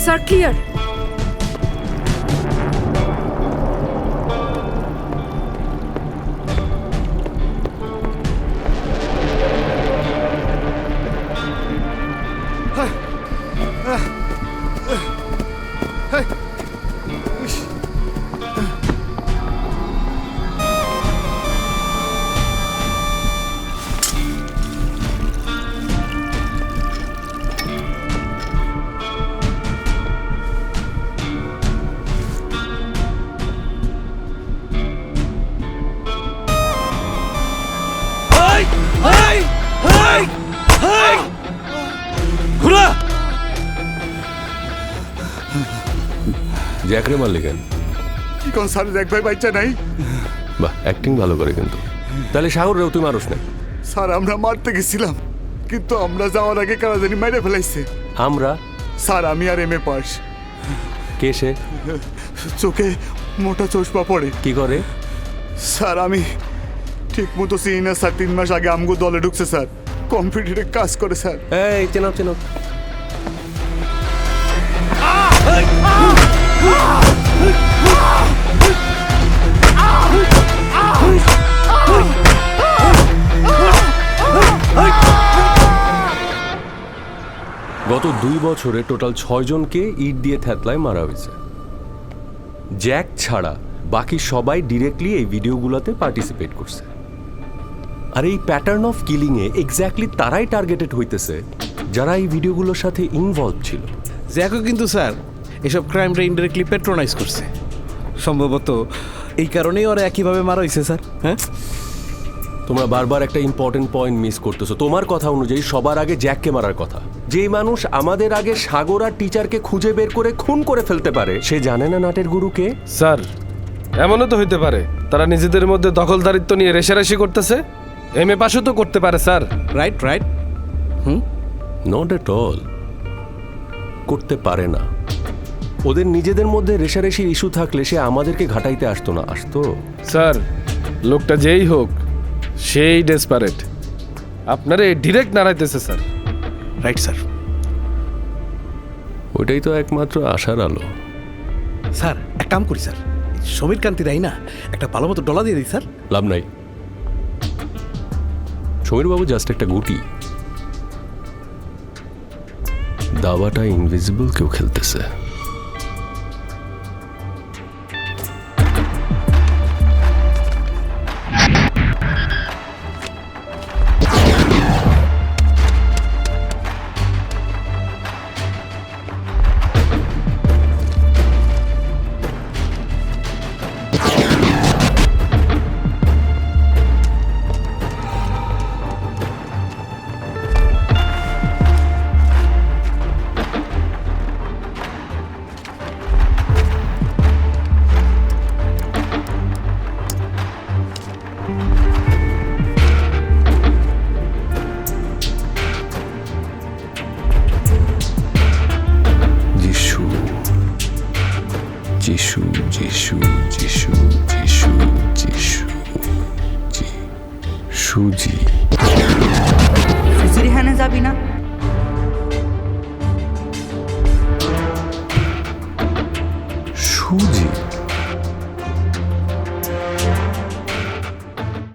Sir, clear. জ্যাকরে মারলি কেন? কি কোন স্যার জ্যাক ভাই বাচ্চা নাই? বাহ, অ্যাক্টিং ভালো করে কিন্তু। তাহলে সাগর রেও তুই মানুষ না? স্যার আমরা মারতে গেছিলাম, কিন্তু আমরা যাওয়ার আগে কারা জানি মেরে ফেলাইছে। আমরা? স্যার আমি আর এম এ পাস। কে সে? চোখে মোটা চশমা পড়ে। কি করে? স্যার আমি ঠিক মতো চিনি না স্যার। 3 মাস আগে আমগো দলে ঢুকছে স্যার, কম্পিউটারে কাজ করে স্যার। এই চেনাও চেনাও। গত 2 বছরে টোটাল 6 জনকে ইট দিয়ে থ্যাতলায় মারা হয়েছে। জ্যাক ছাড়া বাকি সবাই ডিরেক্টলি এই ভিডিওগুলোতে পার্টিসিপেট করছে। আর এই প্যাটার্ন অফ কিলিংয়ে এক্স্যাক্টলি তারাই টার্গেটেড হইতেছে যারা এই ভিডিওগুলোর সাথে ইনভলভ ছিল। জ্যাকও কিন্তু স্যার এসব ক্রাইমটা ইনডাইরেক্টলি প্যাট্রোনাইজ করছে। সম্ভবত এই কারণেই ওরা একইভাবে মারা হয়েছে স্যার। হ্যাঁ, তোমরা বারবার একটা ইম্পর্টেন্ট পয়েন্ট মিস করতেছো। তোমার কথা অনুযায়ী সবার আগে জ্যাককে মারার কথা। যেই মানুষ আমাদের আগে সাগর আর টিচারকে খুঁজে বের করে খুন করে ফেলতে পারে, সে জানে না নাটের গুরুকে? স্যার এমনও তো হইতে পারে তারা নিজেদের মধ্যে দখলদারিত্ব নিয়ে রেশারেশি করতেছে। এম এ পাশও তো করতে পারে sir. Right right. Not at all, করতে পারে না। ওদের নিজেদের মধ্যে রেশারেশির ইস্যু থাকলে সে আমাদেরকে ঘাটাইতে আসতো না। আসতো? স্যার লোকটা যেই হোক সেই ডেসপারেট, আপনারে ডিরেক্ট নাড়াইতেছে স্যার। Right sir. ওইটাই তো একমাত্র আশার আলো। স্যার এক কাম করি স্যার, সমীর কান্তি রাই না একটা ভালো মতো ডলা দিয়ে দিই স্যার। লাভ নাই, সমীরবাবু জাস্ট একটা গুটি। দাবাটা ইনভিজিবল কেউ খেলতেছে। যিশু যিশু যিশু যিশু যিশু সুজি। সুজির হ্যানে যাবি না? সুজি?